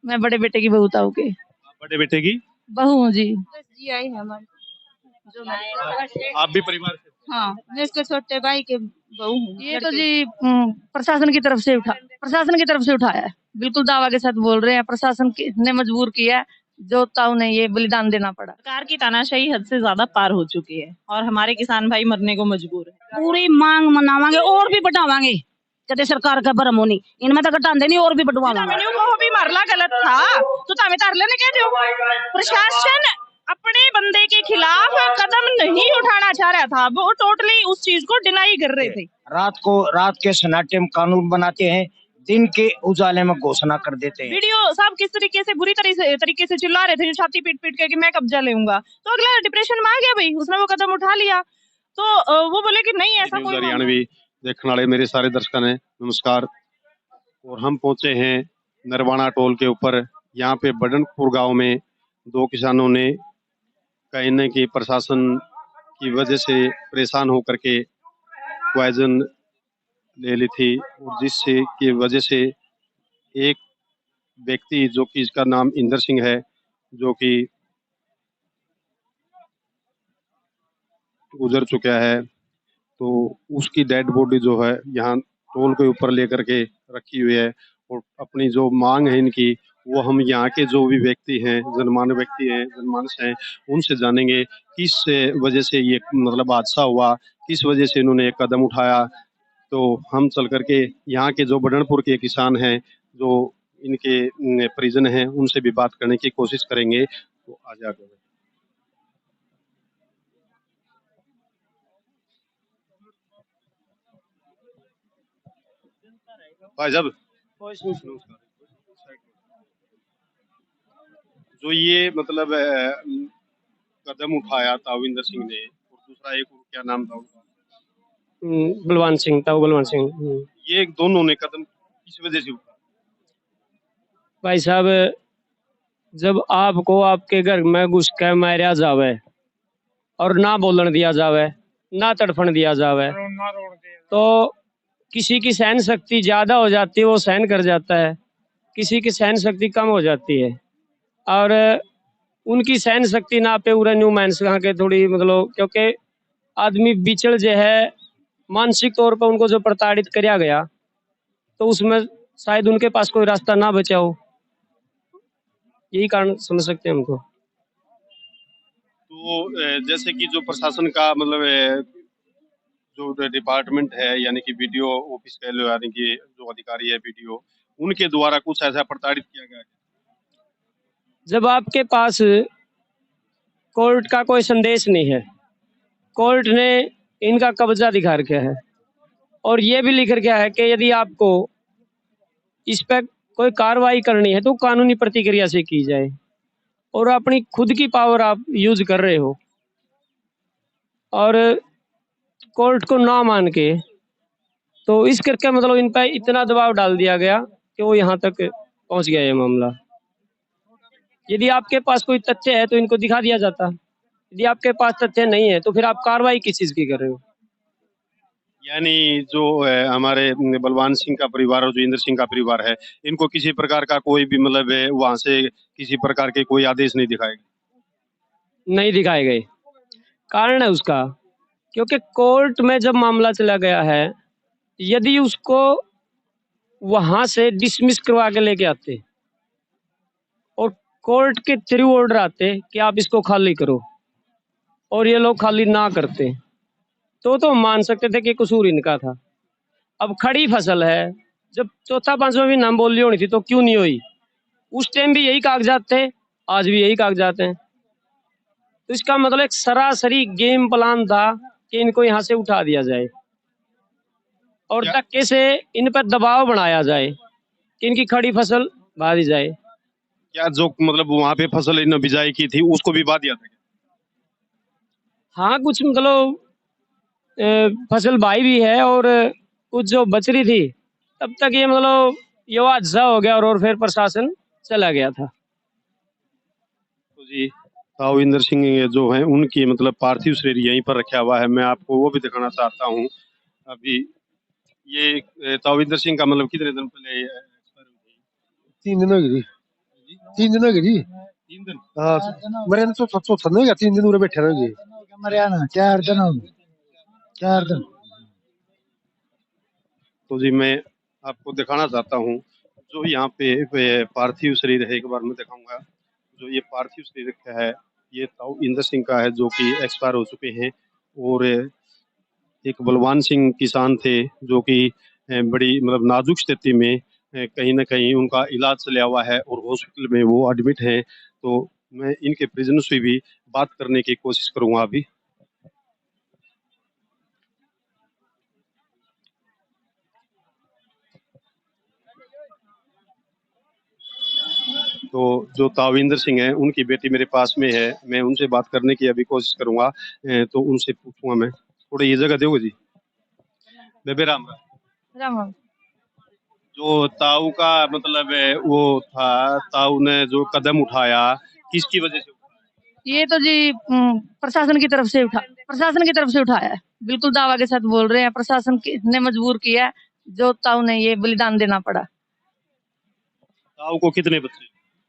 मैं बड़े बेटे की बहू ताऊ के। बड़े बेटे की बहू हूँ जी। जी आई है हमारे जो आप भी परिवार से? हाँ, मैं इसके छोटे भाई के बहू हूँ। ये तो जी प्रशासन की तरफ से उठाया है। बिल्कुल दावा के साथ बोल रहे हैं, प्रशासन ने मजबूर किया, जो ताऊ ने ये बलिदान देना पड़ा। सरकार की तानाशाही हद से ज्यादा पार हो चुकी है और हमारे किसान भाई मरने को मजबूर है। पूरी मांग मनावांगे और भी बढ़ावांगे। कदे सरकार का भरम होनी इनमें तो घटाते नहीं और भी बढ़वावांगे। भी मारला गलत था तो तामे तार लेने कह दो। प्रशासन अपने बंदे के खिलाफ कदम नहीं उठाना चाह रहा था, वो टोटली उस चीज को डिनाई कर रहे थे। रात के सन्नाटे में कानून बनाते हैं, दिन के उजाले में घोषणा कर देते हैं। वीडियो साहब किस तरीके से बुरी तरीके से चिल्ला रहे थे, जो छाती पीट पीट के कि मैं कब्जा लूंगा, तो अगला डिप्रेशन में आ गया भाई, उसने वो कदम उठा लिया। तो वो बोले कि नहीं ऐसा कोई हरियाणवी देखने वाले मेरे सारे दर्शकों ने नमस्कार। और हम पहुंचे हैं नरवाना टोल के ऊपर। यहाँ पे बडनपुर गांव में दो किसानों ने कहने की प्रशासन की वजह से परेशान होकर के पॉइजन ले ली थी, और जिससे की वजह से एक व्यक्ति जो कि इसका नाम इंदर सिंह है, जो कि गुजर चुका है, तो उसकी डेड बॉडी जो है यहाँ टोल के ऊपर लेकर के रखी हुई है। और अपनी जो मांग है इनकी, वो हम यहाँ के जो भी व्यक्ति हैं, जनमानस हैं, उनसे जानेंगे किस वजह से ये मतलब हादसा हुआ, किस वजह से इन्होंने एक कदम उठाया। तो हम चल करके यहाँ के जो बडनपुर के किसान हैं, जो इनके परिजन हैं, उनसे भी बात करने की कोशिश करेंगे। तो आ जाएगा भाई साहब। जो ये मतलब कदम उठाया ताविंदर सिंह ने, और दूसरा एक क्या नाम था उनका? बलवान सिंह, ताऊ बलवान सिंह। ये दोनों ने कदम किस वजह से उठाया? भाई साहब, जब आपको आपके घर में घुस के मारा जावे और ना बोलन दिया जावे, ना तड़फन दिया जावे, तो किसी की सहन शक्ति ज्यादा हो जाती है, वो सहन कर जाता है। किसी की सहन शक्ति कम हो जाती है, और उनकी सहन शक्ति ना पे पूरा न्यू माइंस के थोड़ी मतलब, क्योंकि आदमी बिचड़ जो है मानसिक तौर पर उनको जो प्रताड़ित किया गया, तो उसमें शायद उनके पास कोई रास्ता ना बचा हो, यही कारण समझ सकते हैं हमको। तो जैसे कि जो प्रशासन का मतलब जो डिपार्टमेंट है, यानी कि वीडियो ऑफिस कह लो, यानी कि जो अधिकारी है वीडियो, उनके द्वारा कुछ ऐसा प्रताड़ित किया गया है? जब आपके पास कोर्ट का कोई संदेश नहीं है, कोर्ट ने इनका कब्जा दिखा रखा है, और ये भी लिख रखा है कि यदि आपको इस पर कोई कार्रवाई करनी है तो कानूनी प्रतिक्रिया से की जाए, और अपनी खुद की पावर आप यूज कर रहे हो, और कोर्ट को ना मान के, तो इस करके मतलब इन पर इतना दबाव डाल दिया गया कि वो यहाँ तक पहुँच गया ये मामला। यदि आपके पास कोई तथ्य है तो इनको दिखा दिया जाता, यदि आपके पास तथ्य नहीं है तो फिर आप कार्रवाई किस चीज की कर रहे हो? यानी जो हमारे बलवान सिंह का परिवार और जो इंद्र सिंह का परिवार है, इनको किसी प्रकार का कोई भी मतलब वहां से किसी प्रकार के कोई आदेश नहीं दिखाए गए। कारण है उसका, क्योंकि कोर्ट में जब मामला चला गया है, यदि उसको वहां से डिसमिस करवा के लेके आते और कोर्ट के थ्रू ऑर्डर आते कि आप इसको खाली करो, और ये लोग खाली ना करते, तो मान सकते थे कि कसूर इनका था। अब खड़ी फसल है, जब चौथा पांचवा भी नाम बोली होनी थी तो क्यों नहीं हुई? उस टाइम भी यही कागजात थे, आज भी यही कागजात हैं। तो इसका मतलब एक सरासरी गेम प्लान था कि इनको यहाँ से उठा दिया जाए और धक्के से इन पर दबाव बनाया जाए कि इनकी खड़ी फसल बहा दी जाए। क्या जो मतलब वहाँ पे फसल इन बिजाई की थी उसको भी बहा दिया था? हाँ, कुछ मतलब फसल बाई भी है, और कुछ जो बच रही थी तब तक ये मतलब ये हादसा हो गया, और फिर प्रशासन चला गया था। तो जी ताविंदर सिंह जो हैं, उनकी मतलब पार्थिव शरीर यहीं पर रखा हुआ है। मैं आपको वो भी दिखाना चाहता हूँ। अभी ये ताविंदर सिंह का मतलब कितने दिन पहले? 3 दिन हो गए। 3 दिन हो गए जी। 3 दिन। हाँ, मेरे तो चौथा नहीं गया, 3 दिन उरे बैठे रहोगे। मरिया ना 4 दिन हो गए, 4 दिन। तो जी मैं आपको दिखाना चाहता हूँ जो यहाँ पे पार्थिव शरीर है, एक बार मैं दिखाऊंगा। जो ये पार्थिव शरीर है ये ताऊ इंदर सिंह का है जो कि एक्सपायर हो चुके हैं। और एक बलवान सिंह किसान थे जो कि बड़ी मतलब नाजुक स्थिति में कहीं ना कहीं उनका इलाज चला हुआ है और हॉस्पिटल में वो एडमिट हैं। तो मैं इनके परिजनों से भी बात करने की कोशिश करूंगा अभी। तो जो ताविंदर सिंह है उनकी बेटी मेरे पास में है, मैं उनसे बात करने की अभी कोशिश करूंगा। तो उनसे पूछूंगा मैं, थोड़ी ये जगह दोगे जी। बेबे राम राम। राम राम। जो ताऊ का मतलब वो था, ताऊ ने जो कदम उठाया किसकी वजह से उठाया? ये तो जी प्रशासन की तरफ से उठाया है। बिल्कुल दावा के साथ बोल रहे हैं, प्रशासन ने मजबूर किया है, जो ताऊ ने ये बलिदान देना पड़ा। ताऊ को कितने बच्चे?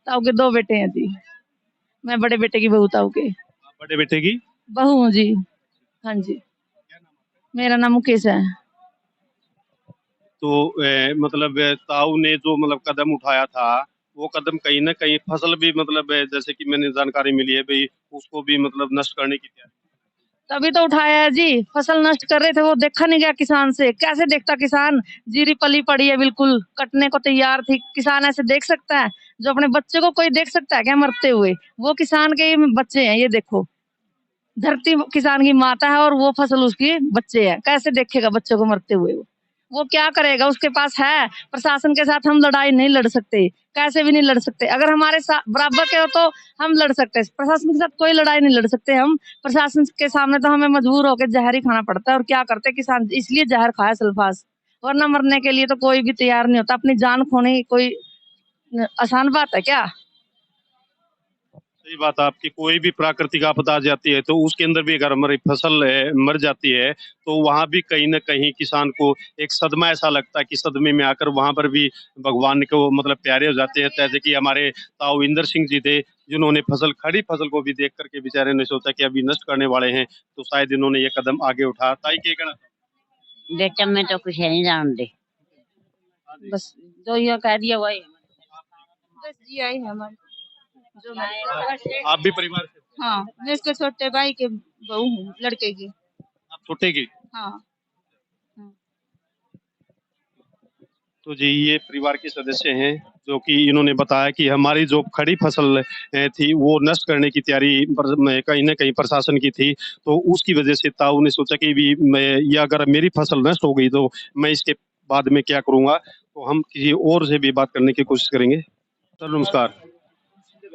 ताऊ के 2 बेटे हैं जी। मैं बड़े बेटे की बहू ताऊ के। बड़े बेटे की बहू हूँ जी। हाँ जी, मेरा नाम मुकेश है। तो मतलब ताऊ ने जो मतलब कदम उठाया था वो कदम कहीं ना कहीं फसल भी मतलब जैसे कि मैंने जानकारी मिली है भाई उसको भी मतलब नष्ट करने की तैयारी। तभी तो उठाया है जी। फसल नष्ट कर रहे थे, वो देखा नहीं गया किसान से। कैसे देखता किसान? जीरी पली पड़ी है, बिल्कुल कटने को तैयार थी। किसान ऐसे देख सकता है? जो अपने बच्चे को कोई देख सकता है क्या मरते हुए? वो किसान के ही बच्चे हैं, ये देखो। धरती किसान की माता है और वो फसल उसकी बच्चे है। कैसे देखेगा बच्चों को मरते हुए? वो क्या करेगा? उसके पास है। प्रशासन के साथ हम लड़ाई नहीं लड़ सकते, कैसे भी नहीं लड़ सकते। अगर हमारे साथ बराबर के हो तो हम लड़ सकते हैं, प्रशासन के साथ कोई लड़ाई नहीं लड़ सकते हम। प्रशासन के सामने तो हमें मजबूर होकर जहर ही खाना पड़ता है। और क्या करते किसान? इसलिए जहर खाया सल्फास, वरना मरने के लिए तो कोई भी तैयार नहीं होता। अपनी जान खोने की कोई आसान बात है क्या? सही बात है आपकी। कोई भी प्राकृतिक आपदा आ जाती है तो उसके अंदर भी अगर हमारी फसल मर जाती है तो वहां भी कहीं ना कहीं किसान को एक सदमा ऐसा लगता है कि सदमे में आकर वहां पर भी भगवान को मतलब प्यारे हो जाते हैं। जैसे कि हमारे ताऊ इंदर सिंह जी थे जिन्होंने खड़ी फसल को भी देख करके बेचारे ने सोचा कि अभी नष्ट करने वाले हैं, तो शायद इन्होंने ये कदम आगे उठाया। ताई क्या कहना? बेटा मैं तो कुछ है नहीं जानते, बस जो ये कह दिया वही। बस जी आई है हमारे जो आप भी परिवार से? हाँ, मैं इसके छोटे भाई के बहू हूँ, लड़के की। आप छोटे की? हाँ। तो जी ये परिवार के सदस्य हैं जो कि इन्होंने बताया कि हमारी जो खड़ी फसल थी वो नष्ट करने की तैयारी कहीं ना कहीं प्रशासन की थी। तो उसकी वजह से ताऊ ने सोचा कि भी ये अगर मेरी फसल नष्ट हो गई तो मैं इसके बाद में क्या करूंगा। तो हम किसी और से भी बात करने की कोशिश करेंगे। सर नमस्कार।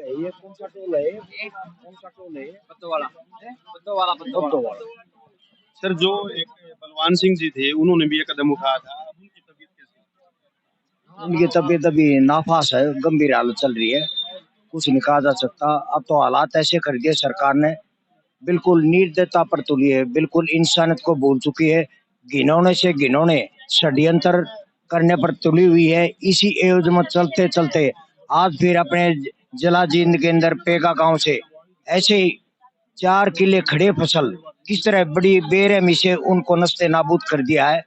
ये कौन सा टोल है? कौन सा टोल है? बद्दोवाला। सर जो एक बलवान सिंह जी थे उन्होंने भी ये कदम उठाया था, उनकी तबीयत कैसी? उनकी तबीयत अभी नाफास है, गंभीर हालत चल रही है, कुछ नहीं कहा जा सकता। अब तो हालात ऐसे कर दिए सरकार ने, बिल्कुल निर्दयता पर तुली है, बिल्कुल इंसानियत को भूल चुकी है, घिनौने से घिनौने षड्यंत्र करने पर तुली हुई है। इसी एवज में चलते चलते आज फिर अपने जलाजींद के अंदर पेगा गांव से ऐसे 4 किले खड़े फसल किस तरह बड़ी बेरहमी से उनको नस्ते नाबूद कर दिया है।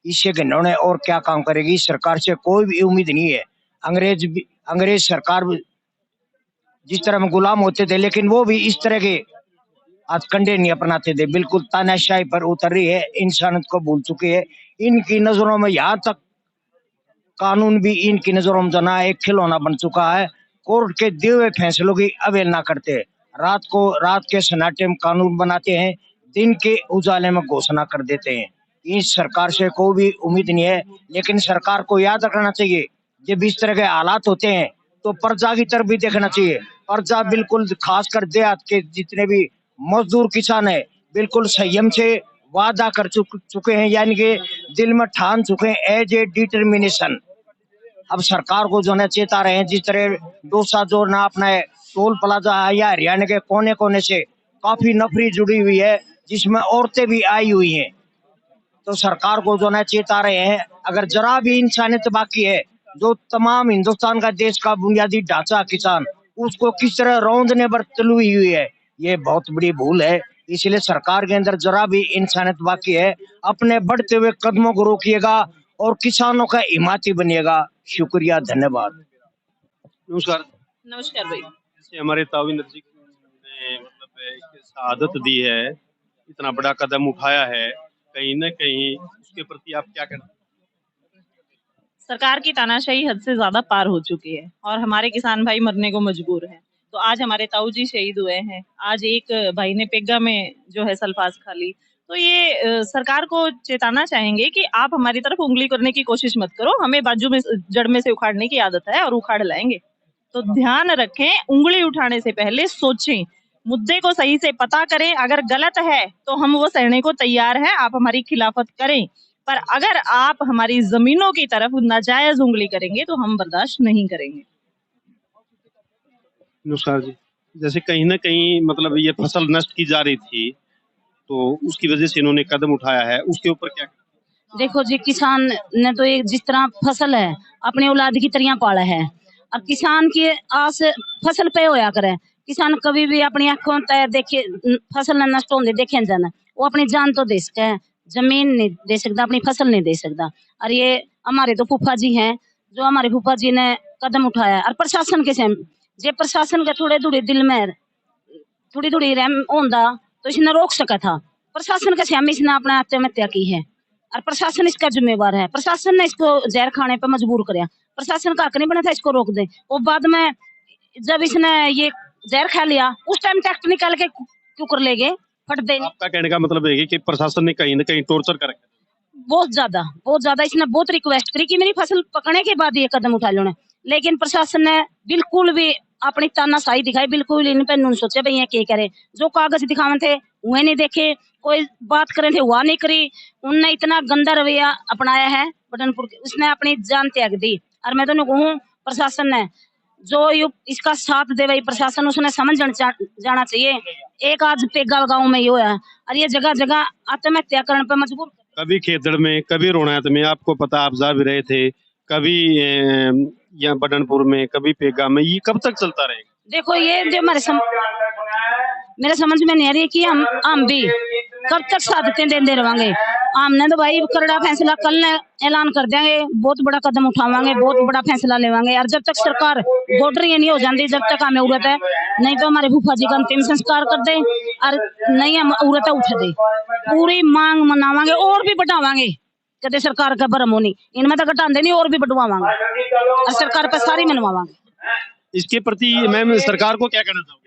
इससे घिनौने और क्या काम करेगी? सरकार से कोई भी उम्मीद नहीं है। अंग्रेज सरकार जिस तरह में गुलाम होते थे, लेकिन वो भी इस तरह के आज कंडे नहीं अपनाते थे, बिल्कुल तानाशाही पर उतर रही है, इंसानियत को भूल चुकी है। इनकी नजरों में यहाँ तक कानून भी इनकी नजरों में जना एक खिलौना बन चुका है। कोर्ट के दिए हुए फैसलों की अवहेलना करते, रात के सन्नाटे में कानून बनाते हैं, दिन के उजाले में घोषणा कर देते हैं। इस सरकार से कोई भी उम्मीद नहीं है, लेकिन सरकार को याद रखना चाहिए जब इस तरह के हालात होते हैं तो प्रजा की तरफ भी देखना चाहिए। प्रजा बिल्कुल खासकर देहात के जितने भी मजदूर किसान है बिल्कुल संयम से वादा कर चुके हैं, यानी कि दिल में ठान चुके हैं एज ए डिटर्मिनेशन। अब सरकार को जो है चेता रहे हैं, जिस तरह डोसा जो ना अपना टोल प्लाजा या हरियाणा के कोने कोने से काफी नफरी जुड़ी हुई है, जिसमें औरतें भी आई हुई हैं। तो सरकार को जो है चेता रहे हैं, अगर जरा भी इंसानियत बाकी है जो तमाम हिंदुस्तान का देश का बुनियादी ढांचा किसान, उसको किस तरह रौंदने पर तुली हुई है, ये बहुत बड़ी भूल है। इसलिए सरकार के अंदर जरा भी इंसानियत बाकी है। अपने बढ़ते हुए कदमों को रोकिएगा और किसानों का हिमायती बनिएगा। शुक्रिया, धन्यवाद। नमस्कार। नमस्कार भाई। जैसे हमारे ताविंदर जी ने मतलब एक शहादत दी है, इतना बड़ा कदम उठाया है, कहीं न कहीं उसके प्रति आप क्या कहना? सरकार की तानाशाही हद से ज्यादा पार हो चुकी है और हमारे किसान भाई मरने को मजबूर हैं। तो आज हमारे ताऊ जी शहीद हुए हैं, आज एक भाई ने पेग्गा में जो है सल्फास खा ली। तो ये सरकार को चेताना चाहेंगे कि आप हमारी तरफ उंगली करने की कोशिश मत करो, हमें बाजू में जड़ में से उखाड़ने की आदत है और उखाड़ लाएंगे। तो ध्यान रखें, उंगली उठाने से पहले सोचें, मुद्दे को सही से पता करें। अगर गलत है तो हम वो सहने को तैयार हैं, आप हमारी खिलाफत करें, पर अगर आप हमारी जमीनों की तरफ नाजायज उंगली करेंगे तो हम बर्दाश्त नहीं करेंगे। नमस्कार जी। जैसे कहीं न कहीं मतलब ये फसल नष्ट की जा रही थी, तो उसकी वजह से इन्होंने कदम उठाया है, उसके ऊपर क्या? देखो जी, किसान ने तो एक जिस तरह फसल है अपने औलाद की तरह पाला है, और किसान की आस फसल पे होया करे। किसान कभी भी अपनी आंखों तय देखे फसल न नष्ट होने देखे जाना, वो अपनी जान तो दे सकता है, जमीन नहीं दे सकता, अपनी फसल नहीं दे सकता। और ये हमारे तो फूफा जी हैं, जो हमारे फूफा जी ने कदम उठाया। और प्रशासन के सेम जे प्रशासन के थोड़े थोड़े दिल में थोड़ी थोड़ी रहम होंदा तो इसने रोक सका था। प्रशासन के सेम इसने अपने आत्महत्या की है और प्रशासन इसका जिम्मेवार है। प्रशासन ने इसको जहर खाने पर मजबूर कराया, प्रशासन का हक नहीं बना था इसको रोक दे। और बाद में जब इसने ये जहर खा लिया उस टाइम ट्रैक्टर निकाल के क्यों कर ले गए फट दे। आपका कहने का मतलब है कि प्रशासन ने कहीं न कहीं टॉर्चर कर रखा है। बहुत ज्यादा इसने बहुत रिक्वेस्ट करी कि मेरी फसल पकने के बाद ये कदम उठा लो, लेकिन प्रशासन ने बिल्कुल भी अपनी तानाशाही दिखाई, बिल्कुल इन पे नहीं सोचे भाई ये क्या करे। जो कागज दिखावे थे वह नहीं देखे, कोई बात करे थे वह नहीं करी। उनने इतना गंदा रवैया अपनाया है बटनपुर के, उसने अपनी जान त्याग दी। और मैं तो कहूँ प्रशासन ने जो इसका साथ दे भाई प्रशासन, उसने समझ जाना चाहिए। एक आज पेग्गा गाँव में ये हुआ है और ये जगह जगह आत्महत्या करने पर मजबूर। कभी खेतड़ में, कभी रोहनात में, आपको पता आप जा भी रहे थे, कभी यहाँ बटनपुर में, कभी पेगा में, ये कब तक चलता रहेगा? देखो ये जो मेरे समझ में नहीं आ रही है कि हम भी कब तक साधते देते रहेंगे। हमने तो भाई करड़ा फैसला कल ने ऐलान कर देंगे, बहुत बड़ा कदम उठावांगे, बहुत बड़ा फैसला लेवांगे। और जब तक सरकार बॉर्डर ये नहीं हो जाती जब तक हमें उड़त है, नहीं तो हमारे फूफा जी का अंतिम संस्कार कर दे और नहीं हम उड़त उठ दे। पूरी मांग मनावांगे और भी बढ़ावांगे, कदे सरकार का भरम होनी इनमें तो घटाते नहीं, और भी बढ़वावांगे और सरकार पर सारी मनवावांगे। इसके प्रति मैम सरकार को क्या कहना चाहोगे?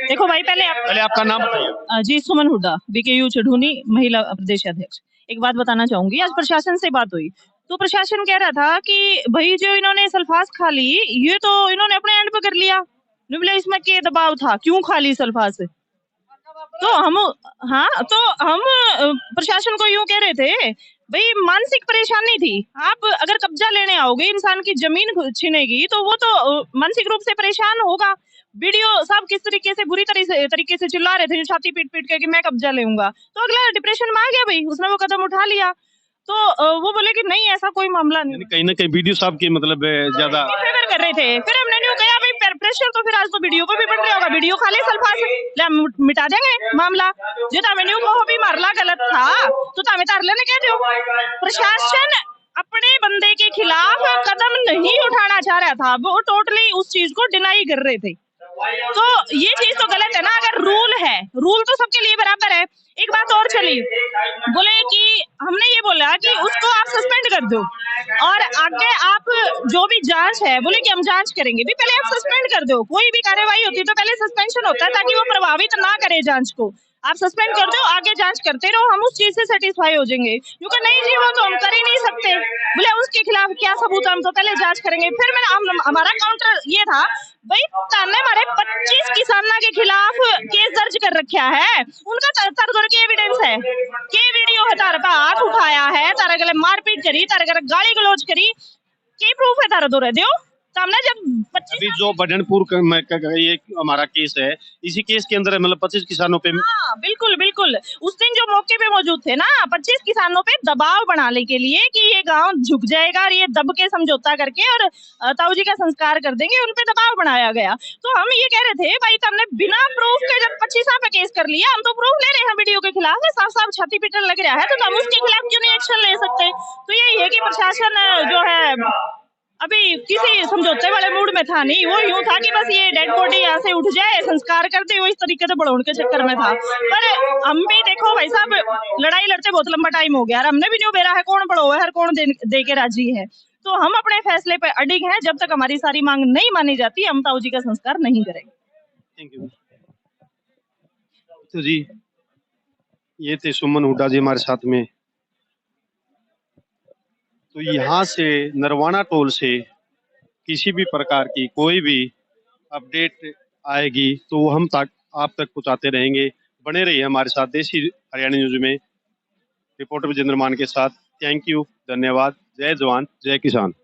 देखो भाई, पहले आपका नाम बताइए। जी, सुमन हुड्डा, बीकेयू चढ़ूनी, महिला प्रदेश अध्यक्ष। एक बात बताना चाहूंगी, आज प्रशासन से बात हुई तो प्रशासन कह रहा था कि भाई जो इन्होंने सल्फास खा ली ये तो इन्होंने अपने एंड पे कर लिया, बोले इसमें क्या दबाव था, क्यों खा ली सल्फास। तो हम प्रशासन को यूं कह रहे थे भाई मानसिक परेशानी थी। आप अगर कब्जा लेने आओगे, इंसान की जमीन छीनेगी तो वो तो मानसिक रूप से परेशान होगा। वीडियो साहब किस तरीके से बुरी तरीके से चिल्ला रहे थे, छाती पीट पीट के कि मैं कब्जा लूंगा, तो अगला डिप्रेशन में आ गया भाई, उसने वो कदम उठा लिया। तो वो बोले कि नहीं ऐसा कोई मामला नहीं। कहीं ना कहीं वीडियो साहब की मतलब ज्यादा फेवर कर रहे थे। फिर हमने नहीं कहा भाई प्रेशर तो फिर आज तो वीडियो पे भी बढ़ रहा होगा, वीडियो खाली सल्फास ले मिटा देंगे मामला। जो हमें को भी मारला गलत था तो हमें तार लेने कह दो। प्रशासन अपने बंदे के खिलाफ कदम नहीं उठाना चाह रहा था, वो टोटली उस चीज को डिनाई कर रहे थे। तो ये चीज तो गलत है ना। अगर रूल है, रूल तो सबके लिए बराबर है। एक बात और चली, बोले कि हमने ये बोला कि उसको आप सस्पेंड कर दो और आगे आप जो भी जांच है, बोले कि हम जांच करेंगे भी, पहले आप सस्पेंड कर दो। कोई भी कार्रवाई होती है तो पहले सस्पेंशन होता है ताकि वो प्रभावित ना करे जांच को। आप सस्पेंड कर दो, आगे जांच करते रहो, हम उस चीज से सेटिस्फाई हो जाएंगे। क्योंकि नहीं जी वो तो हम कर ही नहीं सकते, बोले उसके खिलाफ क्या सबूत, हम तो पहले जांच करेंगे। फिर मैंने हमारा काउंटर ये था भाई ताने हमारे 25 किसानों के खिलाफ केस दर्ज कर रखा है, उनका तरदर के एविडेंस है, के वीडियो है, तार पे हाथ उठाया है, तारे गले मारपीट करी, तारे गले गाली गलौज करी, के प्रूफ है तारे दो दो तो हमने जब 25 अभी जो बडनपुर ये हमारा केस है, इसी केस के अंदर मतलब 25 किसानों पे हाँ बिल्कुल बिल्कुल, उस दिन जो मौके पे मौजूद थे ना 25 किसानों पे दबाव बनाने के लिए कि ये गांव झुक जाएगा और ये दब के समझौता करके और ताऊ जी का संस्कार कर देंगे, उन पे दबाव बनाया गया। तो हम ये कह रहे थे भाई तुमने बिना प्रूफ के जब 25 पे केस कर लिया, हम तो प्रूफ ले रहे हैं वीडियो के खिलाफ, साफ साफ छाती पीटन लग रहा है, तो हम उसके खिलाफ क्यों नहीं एक्शन ले सकते? तो यही है कि प्रशासन जो है अभी किसी समझौते वाले मूड में था नहीं, वो यूं था कि बस ये डेड बॉडी यहाँ से उठ जाए, संस्कार कर दे, वो इस तरीके से बढ़ोड़ के चक्कर में था। पर हम भी देखो भाई साहब, लड़ाई लड़ते बहुत लंबा टाइम हो गया, हमने भी नहीं बेरा है कौन बढ़ो है, हर कौन दे के राजी है। तो हम अपने फैसले पे अडिग हैं, जब तक हमारी सारी मांग नहीं मानी जाती हम ताऊ जी का संस्कार नहीं करेंगे। Thank you. तो जी ये थे सुमन हुड्डा जी हमारे साथ में। तो यहाँ से नरवाना टोल से किसी भी प्रकार की कोई भी अपडेट आएगी तो वो हम तक आप तक पहुँचाते रहेंगे। बने रहिए हमारे साथ देसी हरियाणा न्यूज में। रिपोर्टर विजेंद्र मान के साथ। थैंक यू, धन्यवाद। जय जवान जय किसान।